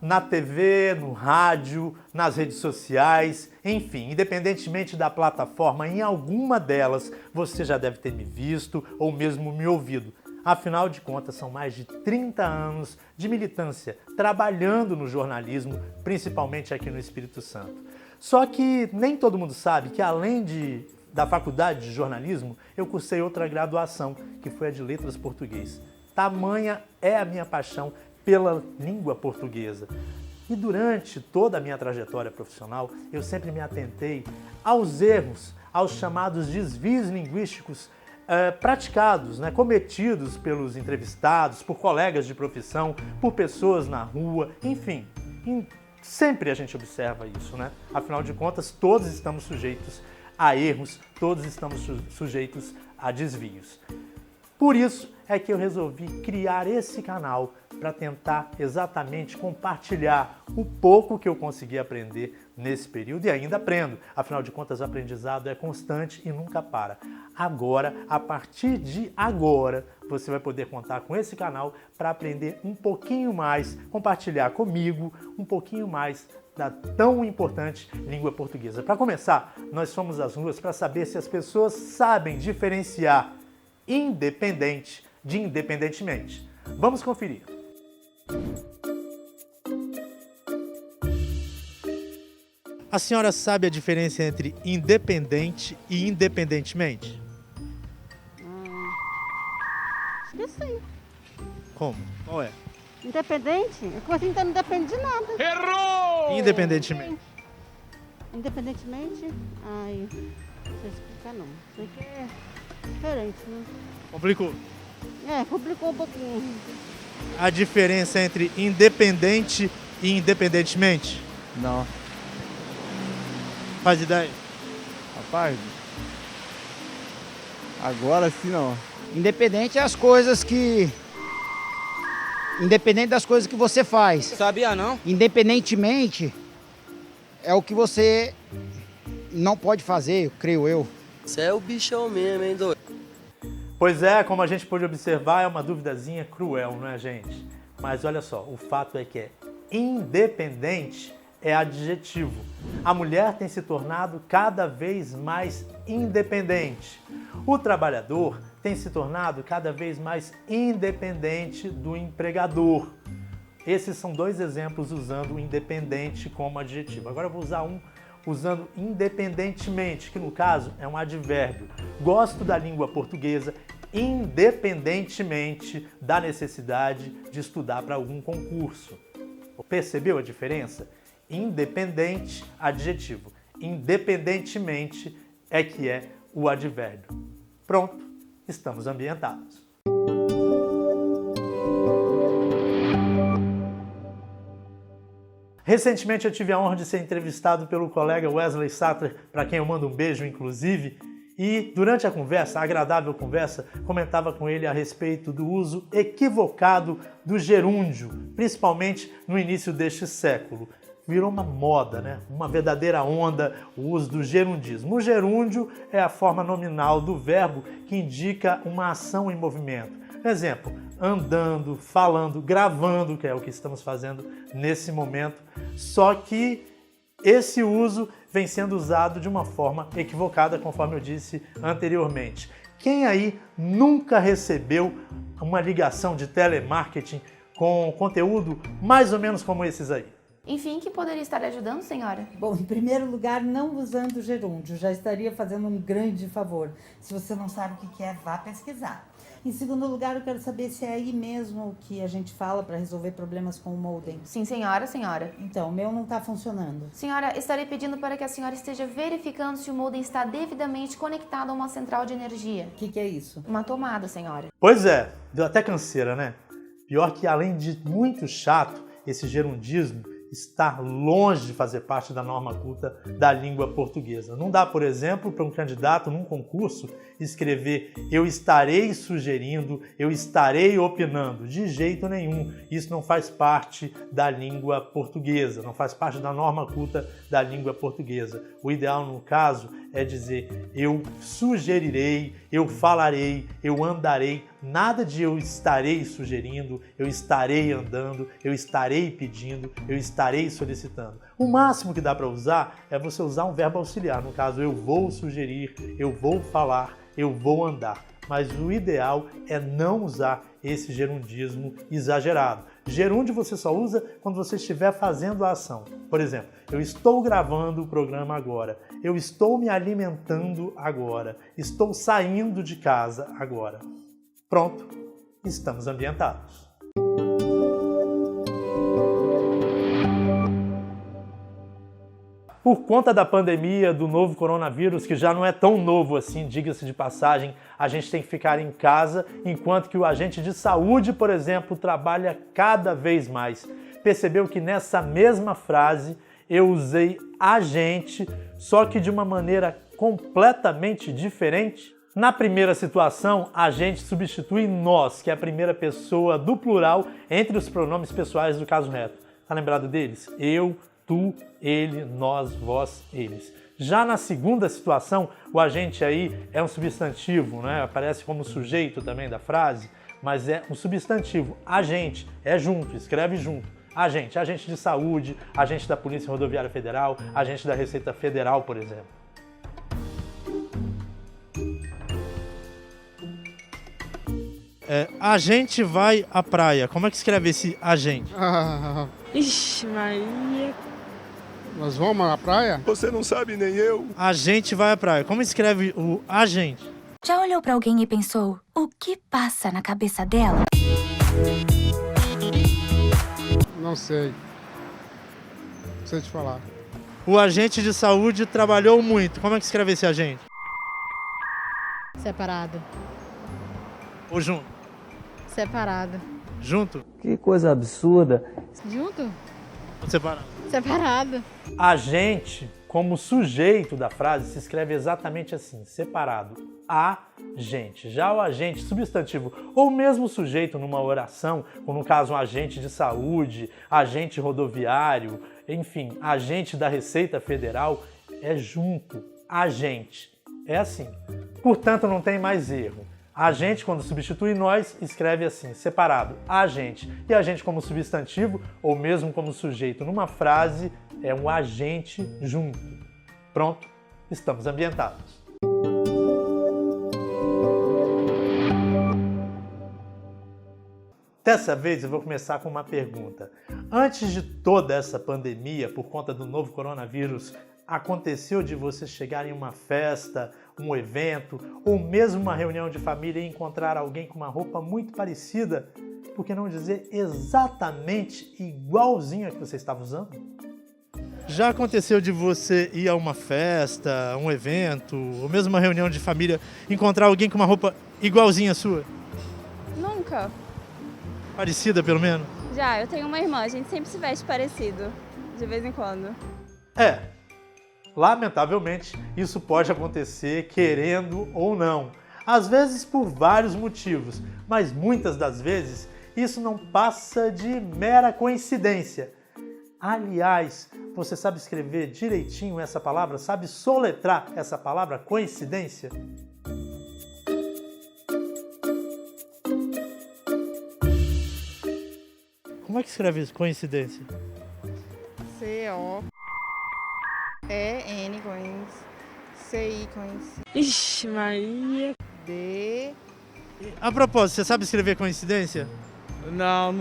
na TV, no rádio, nas redes sociais, enfim, independentemente da plataforma, em alguma delas você já deve ter me visto ou mesmo me ouvido. Afinal de contas, são mais de 30 anos de militância, trabalhando no jornalismo, principalmente aqui no Espírito Santo. Só que nem todo mundo sabe que além da faculdade de jornalismo, eu cursei outra graduação, que foi a de letras português. Tamanha é a minha paixão pela língua portuguesa. E durante toda a minha trajetória profissional, eu sempre me atentei aos erros, aos chamados desvios linguísticos praticados, cometidos pelos entrevistados, por colegas de profissão, por pessoas na rua, enfim. Sempre a gente observa isso, Afinal de contas, todos estamos sujeitos a erros, todos estamos sujeitos a desvios. Por isso é que eu resolvi criar esse canal para tentar exatamente compartilhar o pouco que eu consegui aprender nesse período e ainda aprendo. Afinal de contas, o aprendizado é constante e nunca para. Agora, a partir de agora, você vai poder contar com esse canal para aprender um pouquinho mais, compartilhar comigo um pouquinho mais da tão importante língua portuguesa. Para começar, nós fomos às ruas para saber se as pessoas sabem diferenciar independente de independentemente. Vamos conferir. A senhora sabe a diferença entre independente e independentemente? Acho que sim. Como? Qual é? Independente? É que você não depende de nada. Errou! Independentemente. Independentemente? Ai, não sei explicar não. Sei que é diferente, né? Complicou. Complicou um pouquinho. A diferença entre independente e independentemente? Não. Faz ideia? Rapaz, agora sim não. Independente das coisas que... Independente das coisas que você faz. Sabia não? Independentemente é o que você não pode fazer, creio eu. Você é o bichão mesmo, hein, doido? Pois é, como a gente pôde observar, é uma duvidazinha cruel, não é, gente? Mas olha só, o fato é que independente é adjetivo. A mulher tem se tornado cada vez mais independente. O trabalhador tem se tornado cada vez mais independente do empregador. Esses são dois exemplos usando o independente como adjetivo. Agora eu vou usar um usando independentemente, que no caso é um advérbio. Gosto da língua portuguesa independentemente da necessidade de estudar para algum concurso. Percebeu a diferença? Independente, adjetivo. Independentemente é que é o advérbio. Pronto, estamos ambientados. Recentemente eu tive a honra de ser entrevistado pelo colega Wesley Sattler, para quem eu mando um beijo, inclusive, e durante a conversa, a agradável conversa, comentava com ele a respeito do uso equivocado do gerúndio, principalmente no início deste século. Virou uma moda, uma verdadeira onda, o uso do gerundismo. O gerúndio é a forma nominal do verbo que indica uma ação em movimento. Exemplo, andando, falando, gravando, que é o que estamos fazendo nesse momento, só que esse uso vem sendo usado de uma forma equivocada, conforme eu disse anteriormente. Quem aí nunca recebeu uma ligação de telemarketing com conteúdo mais ou menos como esses aí? Enfim, que poderia estar lhe ajudando, senhora? Bom, em primeiro lugar, não usando gerúndio, já estaria fazendo um grande favor. Se você não sabe o que é, vá pesquisar. Em segundo lugar, eu quero saber se é aí mesmo que a gente fala para resolver problemas com o modem. Sim, senhora, senhora. Então, o meu não está funcionando. Senhora, estarei pedindo para que a senhora esteja verificando se o modem está devidamente conectado a uma central de energia. O que é isso? Uma tomada, senhora. Pois é, deu até canseira, né? Pior que, além de muito chato, esse gerundismo está longe de fazer parte da norma culta da língua portuguesa. Não dá, por exemplo, para um candidato num concurso escrever eu estarei sugerindo, eu estarei opinando. De jeito nenhum. Isso não faz parte da língua portuguesa, não faz parte da norma culta da língua portuguesa. O ideal, no caso, é dizer eu sugerirei, eu falarei, eu andarei, nada de eu estarei sugerindo, eu estarei andando, eu estarei pedindo, eu estarei solicitando. O máximo que dá para usar é você usar um verbo auxiliar, no caso eu vou sugerir, eu vou falar, eu vou andar. Mas o ideal é não usar esse gerundismo exagerado. Gerúndio você só usa quando você estiver fazendo a ação. Por exemplo, eu estou gravando o programa agora, eu estou me alimentando agora, estou saindo de casa agora. Pronto, estamos ambientados. Por conta da pandemia, do novo coronavírus, que já não é tão novo assim, diga-se de passagem, a gente tem que ficar em casa, enquanto que o agente de saúde, por exemplo, trabalha cada vez mais. Percebeu que nessa mesma frase eu usei agente, só que de uma maneira completamente diferente? Na primeira situação, a gente substitui nós, que é a primeira pessoa do plural entre os pronomes pessoais do caso reto. Tá lembrado deles? Eu, tu, ele, nós, vós, eles. Já na segunda situação, o agente aí é um substantivo, né? Aparece como sujeito também da frase, mas é um substantivo. Agente, é junto, escreve junto. Agente, agente de saúde, agente da Polícia Rodoviária Federal, agente da Receita Federal, por exemplo. A gente vai à praia. Como é que escreve esse agente? Ixi, Maria. Nós vamos na praia? Você não sabe nem eu. A gente vai à praia. Como escreve o agente? Já olhou pra alguém e pensou, o que passa na cabeça dela? Não sei. Não sei te falar. O agente de saúde trabalhou muito. Como é que escreve esse agente? Separado. Ou junto? Separado. Junto? Que coisa absurda. Junto? Ou separado? Separado. Agente, como sujeito da frase, se escreve exatamente assim, separado. Agente. Já o agente substantivo, ou mesmo sujeito numa oração, como no caso um agente de saúde, agente rodoviário, enfim, agente da Receita Federal, é junto. Agente. É assim. Portanto, não tem mais erro. Agente, quando substitui nós, escreve assim, separado, agente. E agente como substantivo, ou mesmo como sujeito numa frase, é um agente junto. Pronto, estamos ambientados. Dessa vez eu vou começar com uma pergunta. Antes de toda essa pandemia, por conta do novo coronavírus, aconteceu de você chegar em uma festa, um evento ou mesmo uma reunião de família e encontrar alguém com uma roupa muito parecida, por que não dizer exatamente igualzinho a que você estava usando? Já aconteceu de você ir a uma festa, um evento ou mesmo uma reunião de família e encontrar alguém com uma roupa igualzinha à sua? Nunca. Parecida, pelo menos? Já, eu tenho uma irmã, a gente sempre se veste parecido, de vez em quando. Lamentavelmente, isso pode acontecer querendo ou não. Às vezes por vários motivos, mas muitas das vezes isso não passa de mera coincidência. Aliás, você sabe escrever direitinho essa palavra? Sabe soletrar essa palavra coincidência? Como é que escreve isso, coincidência? C-O-E-N, C-I, Ixi, Maria. D. A propósito, você sabe escrever coincidência? Não,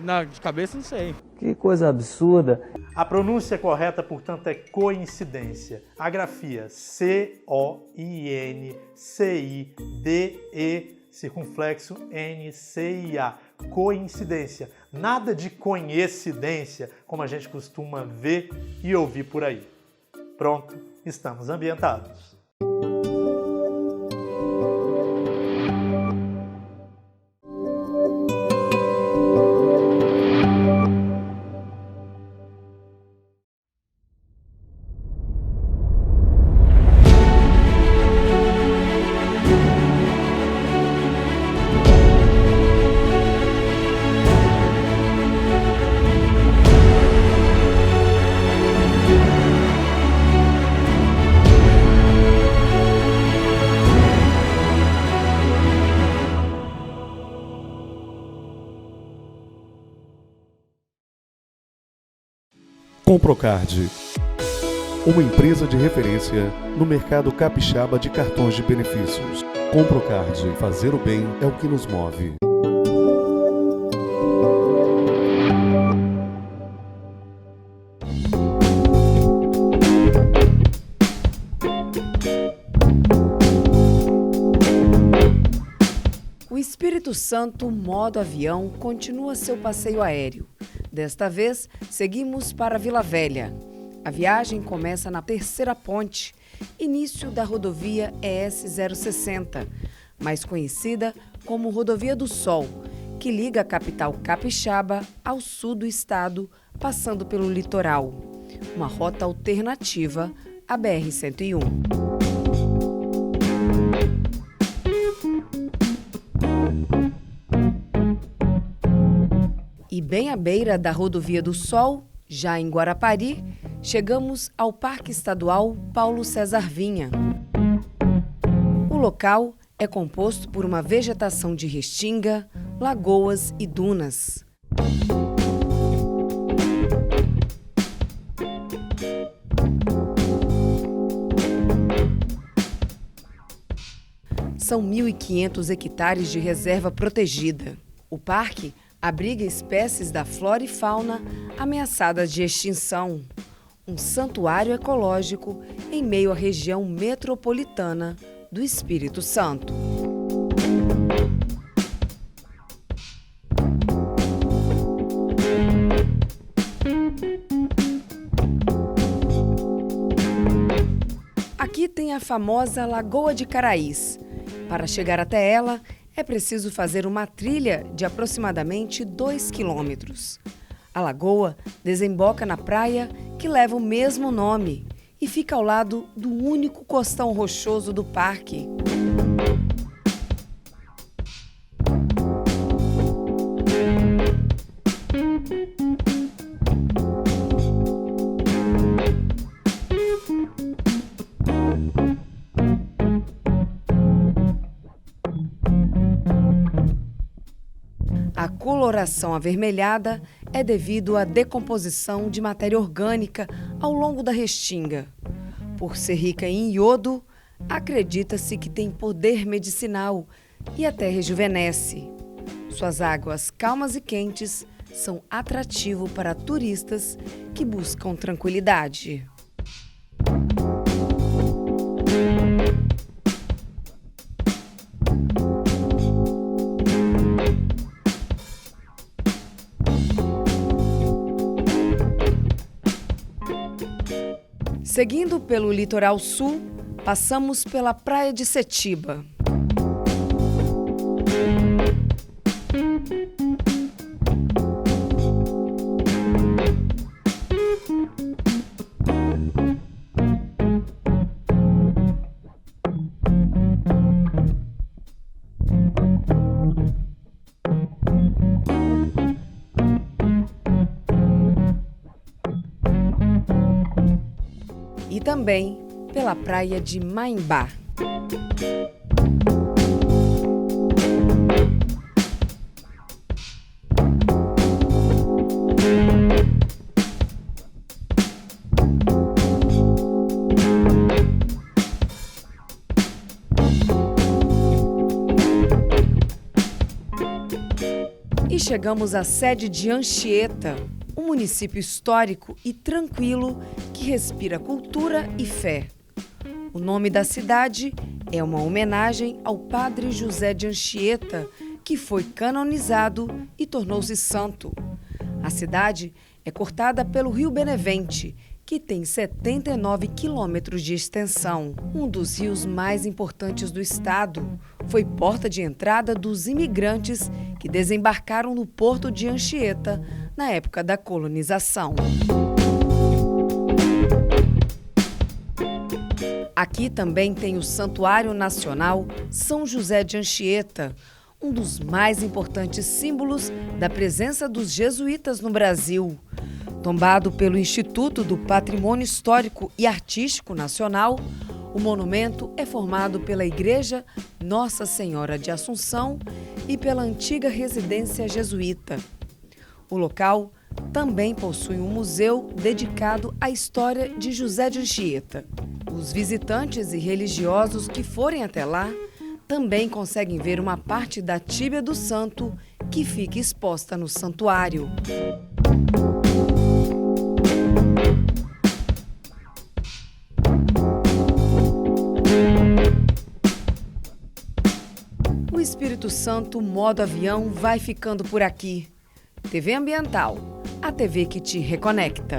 na de cabeça não sei. Que coisa absurda. A pronúncia correta, portanto, é coincidência. A grafia C-O-I-N-C-I-D-E, circunflexo N-C-I-A. Coincidência. Nada de conhecidência, como a gente costuma ver e ouvir por aí. Pronto, estamos ambientados. Comprocard, uma empresa de referência no mercado capixaba de cartões de benefícios. Comprocard, fazer o bem é o que nos move. O Espírito Santo modo avião continua seu passeio aéreo. Desta vez, seguimos para Vila Velha. A viagem começa na Terceira Ponte, início da rodovia ES 060, mais conhecida como Rodovia do Sol, que liga a capital capixaba ao sul do estado, passando pelo litoral. Uma rota alternativa à BR-101. E bem à beira da Rodovia do Sol, já em Guarapari, chegamos ao Parque Estadual Paulo César Vinha. O local é composto por uma vegetação de restinga, lagoas e dunas. São 1.500 hectares de reserva protegida. O parque abriga espécies da flora e fauna ameaçadas de extinção. Um santuário ecológico em meio à região metropolitana do Espírito Santo. Aqui tem a famosa Lagoa de Caraís. Para chegar até ela, é preciso fazer uma trilha de aproximadamente 2 quilômetros. A lagoa desemboca na praia que leva o mesmo nome e fica ao lado do único costão rochoso do parque. A coloração avermelhada é devido à decomposição de matéria orgânica ao longo da restinga. Por ser rica em iodo, acredita-se que tem poder medicinal e até rejuvenesce. Suas águas calmas e quentes são atrativo para turistas que buscam tranquilidade. Seguindo pelo litoral sul, passamos pela praia de Setiba. E também pela praia de Maimbá. E chegamos à sede de Anchieta, um município histórico e tranquilo que respira cultura e fé. O nome da cidade é uma homenagem ao padre José de Anchieta, que foi canonizado e tornou-se santo. A cidade é cortada pelo Rio Benevente, que tem 79 quilômetros de extensão. Um dos rios mais importantes do estado. Foi porta de entrada dos imigrantes que desembarcaram no porto de Anchieta na época da colonização. Aqui também tem o Santuário Nacional São José de Anchieta, um dos mais importantes símbolos da presença dos jesuítas no Brasil. Tombado pelo Instituto do Patrimônio Histórico e Artístico Nacional, o monumento é formado pela Igreja Nossa Senhora de Assunção e pela antiga residência jesuíta. O local também possui um museu dedicado à história de José de Anchieta. Os visitantes e religiosos que forem até lá também conseguem ver uma parte da tíbia do santo que fica exposta no santuário. O Espírito Santo Modo Avião vai ficando por aqui. TV Ambiental, a TV que te reconecta.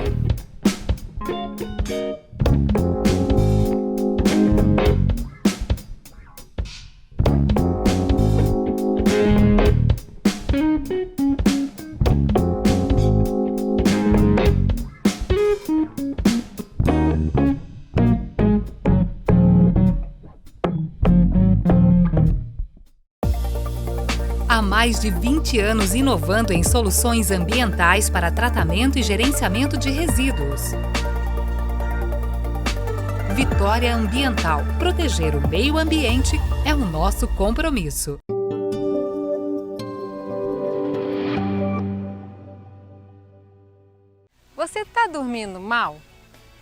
Há mais de 20 anos inovando em soluções ambientais para tratamento e gerenciamento de resíduos. Vitória Ambiental. Proteger o meio ambiente é o nosso compromisso. Você está dormindo mal?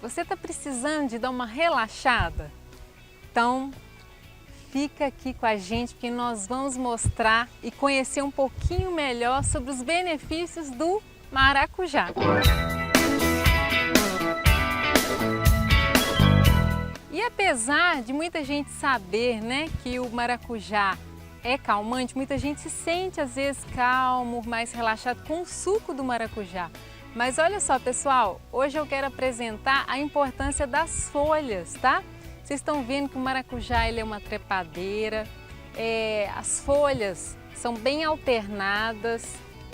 Você está precisando de dar uma relaxada? Então, fica aqui com a gente que nós vamos mostrar e conhecer um pouquinho melhor sobre os benefícios do maracujá. E apesar de muita gente saber, né, que o maracujá é calmante, muita gente se sente às vezes calmo, mais relaxado com o suco do maracujá. Mas olha só, pessoal, hoje eu quero apresentar a importância das folhas, tá? Vocês estão vendo que o maracujá ele é uma trepadeira, as folhas são bem alternadas,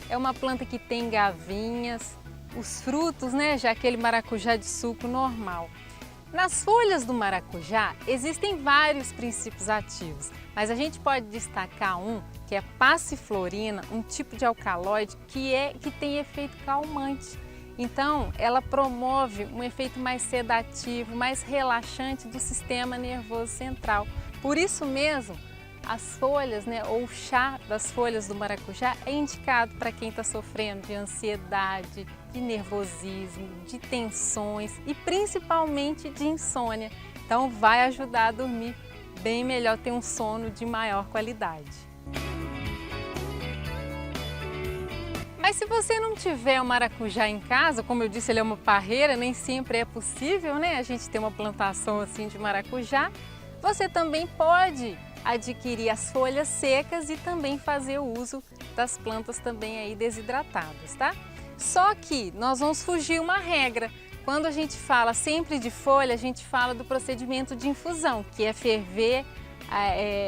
é uma planta que tem gavinhas, os frutos, né, já aquele maracujá de suco normal. Nas folhas do maracujá existem vários princípios ativos, mas a gente pode destacar um que é passiflorina, um tipo de alcaloide que tem efeito calmante. Então, ela promove um efeito mais sedativo, mais relaxante do sistema nervoso central. Por isso mesmo, as folhas, né, ou o chá das folhas do maracujá é indicado para quem está sofrendo de ansiedade, de nervosismo, de tensões e principalmente de insônia. Então, vai ajudar a dormir bem melhor, ter um sono de maior qualidade. Mas se você não tiver o maracujá em casa, como eu disse, ele é uma parreira, nem sempre é possível, né, a gente ter uma plantação assim de maracujá, você também pode adquirir as folhas secas e também fazer o uso das plantas também aí desidratadas, tá? Só que nós vamos fugir uma regra. Quando a gente fala sempre de folha, a gente fala do procedimento de infusão, que é ferver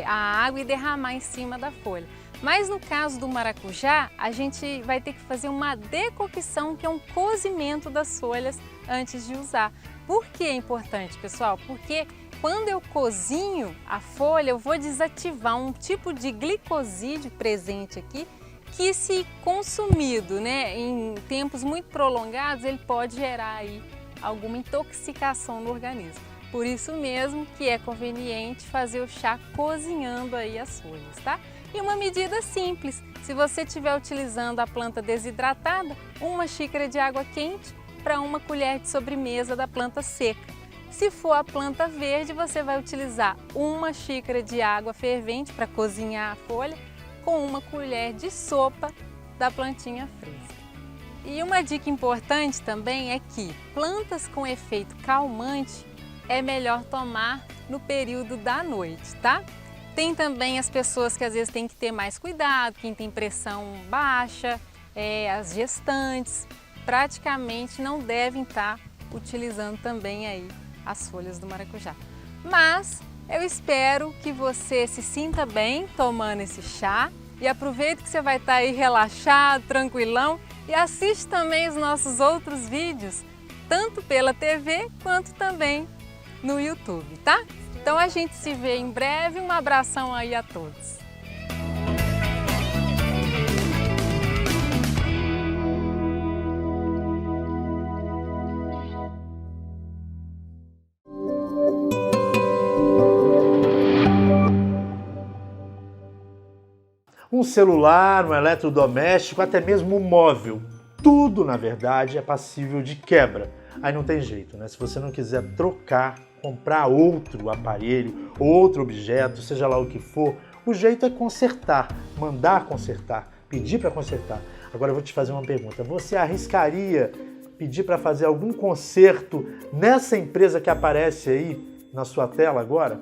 a água e derramar em cima da folha. Mas no caso do maracujá, a gente vai ter que fazer uma decocção, que é um cozimento das folhas antes de usar. Por que é importante, pessoal? Porque quando eu cozinho a folha, eu vou desativar um tipo de glicosídeo presente aqui, que se consumido, né, em tempos muito prolongados, ele pode gerar aí alguma intoxicação no organismo. Por isso mesmo que é conveniente fazer o chá cozinhando aí as folhas, tá? E uma medida simples, se você estiver utilizando a planta desidratada, 1 xícara de água quente para 1 colher de sobremesa da planta seca. Se for a planta verde, você vai utilizar 1 xícara de água fervente para cozinhar a folha com 1 colher de sopa da plantinha fresca. E uma dica importante também é que plantas com efeito calmante é melhor tomar no período da noite, tá? Tem também as pessoas que às vezes têm que ter mais cuidado, quem tem pressão baixa, as gestantes, praticamente não devem estar utilizando também aí as folhas do maracujá. Mas eu espero que você se sinta bem tomando esse chá e aproveite que você vai estar aí relaxado, tranquilão e assiste também os nossos outros vídeos, tanto pela TV quanto também no YouTube, tá? Então a gente se vê em breve, um abração aí a todos. Um celular, um eletrodoméstico, até mesmo um móvel. tudo, na verdade, é passível de quebra. Aí não tem jeito, né? Se você não quiser trocar, comprar outro aparelho, outro objeto, seja lá o que for, o jeito é consertar, mandar consertar, pedir para consertar. Agora eu vou te fazer uma pergunta. Você arriscaria pedir para fazer algum conserto nessa empresa que aparece aí na sua tela agora?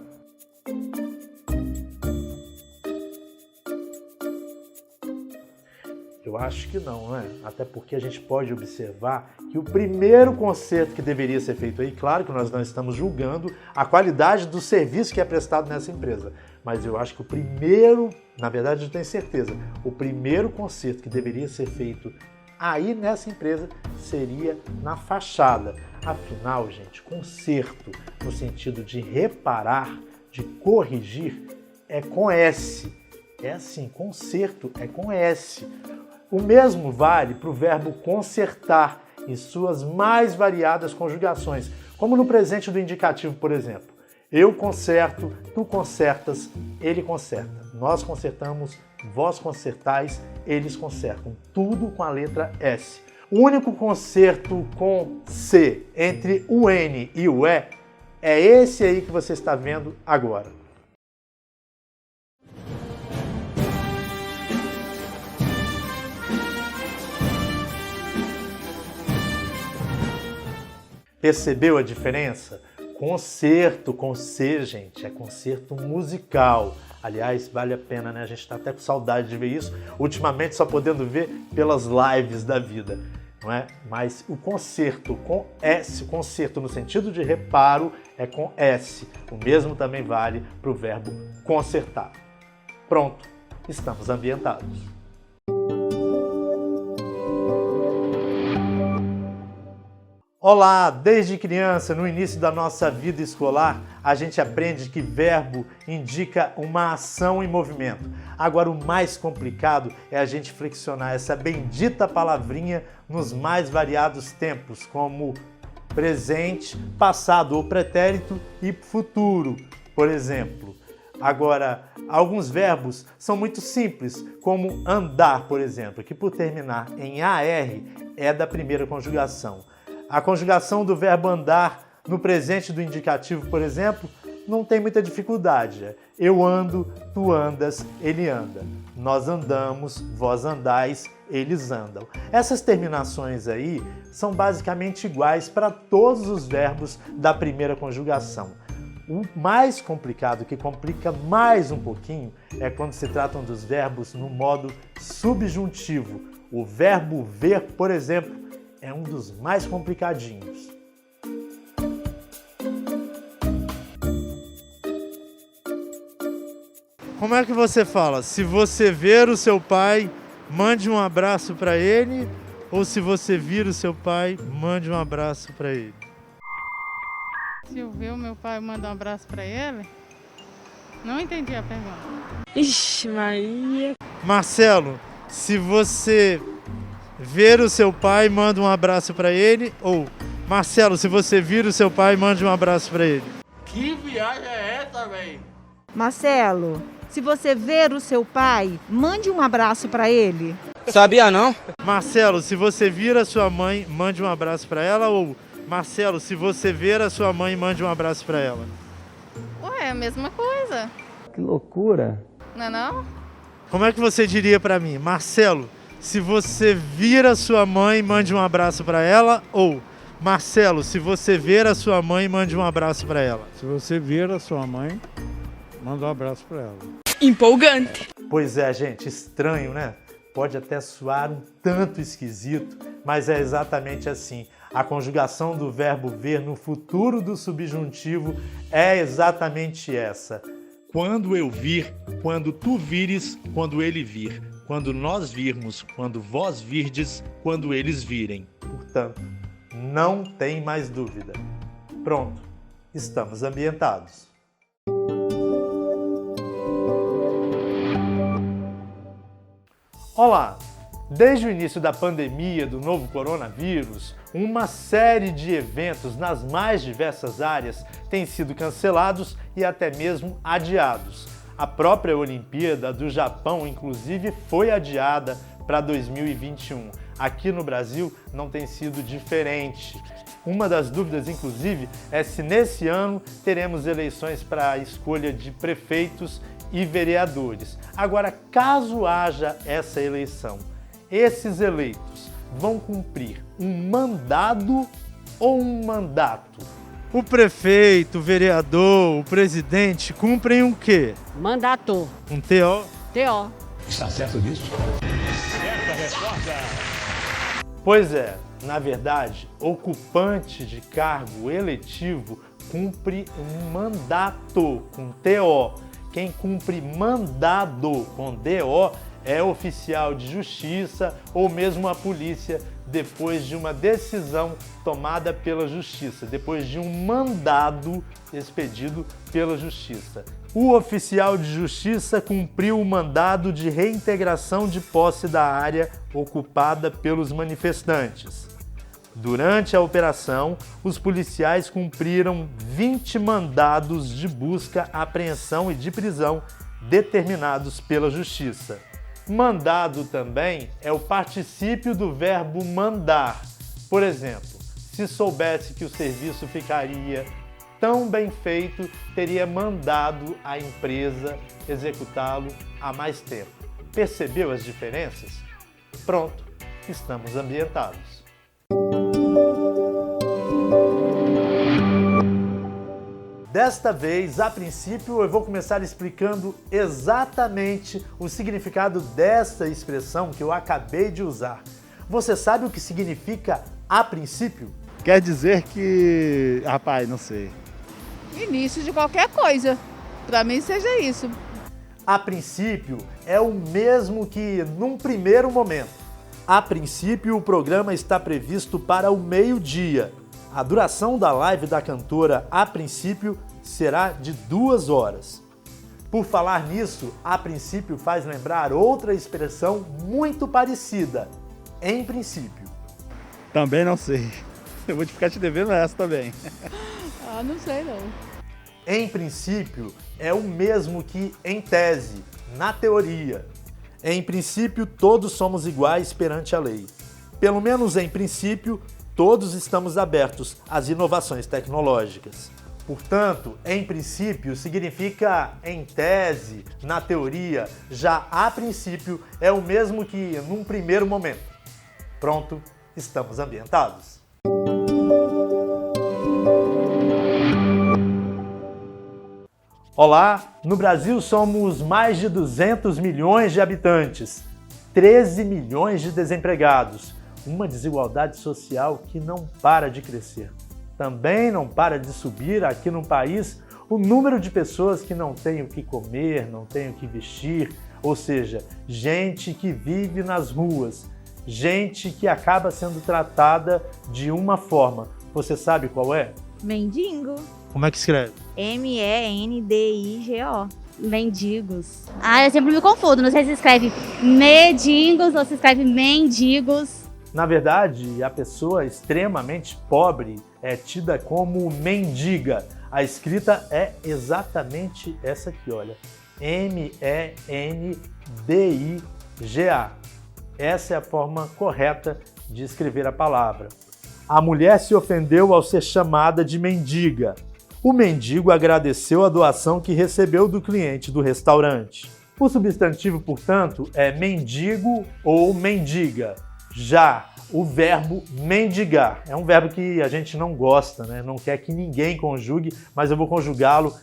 Eu acho que não, né? Até porque a gente pode observar que o primeiro conserto que deveria ser feito aí, claro que nós não estamos julgando a qualidade do serviço que é prestado nessa empresa, mas eu acho que o primeiro, na verdade eu tenho certeza, o primeiro conserto que deveria ser feito aí nessa empresa seria na fachada. Afinal, gente, conserto no sentido de reparar, de corrigir, é com S. É assim, conserto é com S. O mesmo vale para o verbo consertar em suas mais variadas conjugações, como no presente do indicativo, por exemplo. Eu conserto, tu consertas, ele conserta. Nós consertamos, vós consertais, eles consertam. Tudo com a letra S. O único conserto com C entre o N e o E é esse aí que você está vendo agora. Percebeu a diferença? Concerto com C, gente, é concerto musical. Aliás, vale a pena, né? A gente está até com saudade de ver isso. Ultimamente só podendo ver pelas lives da vida, não é? Mas o concerto com S, concerto no sentido de reparo, é com S. O mesmo também vale para o verbo consertar. Pronto, estamos ambientados. Olá! Desde criança, no início da nossa vida escolar, a gente aprende que verbo indica uma ação em movimento. Agora, o mais complicado é a gente flexionar essa bendita palavrinha nos mais variados tempos, como presente, passado ou pretérito e futuro, por exemplo. Agora, alguns verbos são muito simples, como andar, por exemplo, que por terminar em AR é da primeira conjugação. A conjugação do verbo andar no presente do indicativo, por exemplo, não tem muita dificuldade. Eu ando, tu andas, ele anda. Nós andamos, vós andais, eles andam. Essas terminações aí são basicamente iguais para todos os verbos da primeira conjugação. O mais complicado, que complica mais um pouquinho, é quando se tratam dos verbos no modo subjuntivo. O verbo ver, por exemplo, é um dos mais complicadinhos. Como é que você fala? Se você ver o seu pai, mande um abraço para ele, ou se você vir o seu pai, mande um abraço para ele? Se eu ver o meu pai, mando um abraço para ele? Não entendi a pergunta. Ixi, Maria. Marcelo, se você ver o seu pai, manda um abraço para ele, ou Marcelo, se você vir o seu pai, mande um abraço para ele. Que viagem é essa, velho? Marcelo, se você ver o seu pai, mande um abraço para ele. Sabia não? Marcelo, se você vir a sua mãe, mande um abraço para ela, ou Marcelo, se você ver a sua mãe, mande um abraço para ela. Ué, é a mesma coisa. Que loucura. Não é não? Como é que você diria para mim? Marcelo, se você vir a sua mãe, mande um abraço para ela, ou Marcelo, se você ver a sua mãe, mande um abraço para ela. Se você ver a sua mãe, manda um abraço para ela. Empolgante. Pois é, gente, estranho, né? Pode até soar um tanto esquisito, mas é exatamente assim. A conjugação do verbo ver no futuro do subjuntivo é exatamente essa. Quando eu vir, quando tu vires, quando ele vir. Quando nós virmos, quando vós virdes, quando eles virem. Portanto, não tem mais dúvida. Pronto, estamos ambientados. Olá! Desde o início da pandemia do novo coronavírus, uma série de eventos nas mais diversas áreas têm sido cancelados e até mesmo adiados. A própria Olimpíada do Japão, inclusive, foi adiada para 2021. Aqui no Brasil não tem sido diferente. Uma das dúvidas, inclusive, é se nesse ano teremos eleições para a escolha de prefeitos e vereadores. Agora, caso haja essa eleição, esses eleitos vão cumprir um mandado ou um mandato? O prefeito, o vereador, o presidente cumprem um quê? Mandato. Um TO? TO. Está certo disso? Certa resposta. Pois é, na verdade, ocupante de cargo eletivo cumpre um mandato com TO. Quem cumpre mandado com DO é oficial de justiça ou mesmo a polícia depois de uma decisão tomada pela justiça, depois de um mandado expedido pela justiça. O oficial de justiça cumpriu o mandado de reintegração de posse da área ocupada pelos manifestantes. Durante a operação, os policiais cumpriram 20 mandados de busca, apreensão e de prisão determinados pela justiça. Mandado também é o particípio do verbo mandar. Por exemplo, se soubesse que o serviço ficaria tão bem feito, teria mandado a empresa executá-lo há mais tempo. Percebeu as diferenças? Pronto, estamos ambientados. Desta vez, a princípio, eu vou começar explicando exatamente o significado desta expressão que eu acabei de usar. Você sabe o que significa a princípio? Quer dizer que... Rapaz, não sei. Início de qualquer coisa. Para mim seja isso. A princípio é o mesmo que num primeiro momento. A princípio, o programa está previsto para o meio-dia. A duração da live da cantora, a princípio, será de 2 horas. Por falar nisso, a princípio faz lembrar outra expressão muito parecida, em princípio. Também não sei. Eu vou ficar te devendo essa também. Não sei não. Em princípio é o mesmo que em tese, na teoria. Em princípio, todos somos iguais perante a lei. Pelo menos em princípio, todos estamos abertos às inovações tecnológicas. Portanto, em princípio significa em tese, na teoria, já a princípio é o mesmo que num primeiro momento. Pronto, estamos ambientados. Olá, no Brasil somos mais de 200 milhões de habitantes, 13 milhões de desempregados, uma desigualdade social que não para de crescer. Também não para de subir aqui no país o número de pessoas que não têm o que comer, não têm o que vestir, ou seja, gente que vive nas ruas, gente que acaba sendo tratada de uma forma. Você sabe qual é? Mendigo. Como é que escreve? M-E-N-D-I-G-O. Mendigos. Eu sempre me confundo. Não sei se escreve medingos ou se escreve mendigos. Na verdade, a pessoa extremamente pobre é tida como mendiga. A escrita é exatamente essa aqui, olha. M-E-N-D-I-G-A. Essa é a forma correta de escrever a palavra. A mulher se ofendeu ao ser chamada de mendiga. O mendigo agradeceu a doação que recebeu do cliente do restaurante. O substantivo, portanto, é mendigo ou mendiga. Já o verbo mendigar é um verbo que a gente não gosta, né? Não quer que ninguém conjugue, mas eu vou conjugá-lo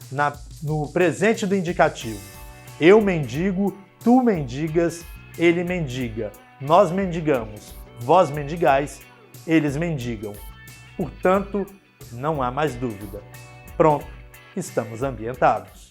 no presente do indicativo. Eu mendigo, tu mendigas, ele mendiga. Nós mendigamos, vós mendigais, eles mendigam. Portanto, não há mais dúvida. Pronto, estamos ambientados.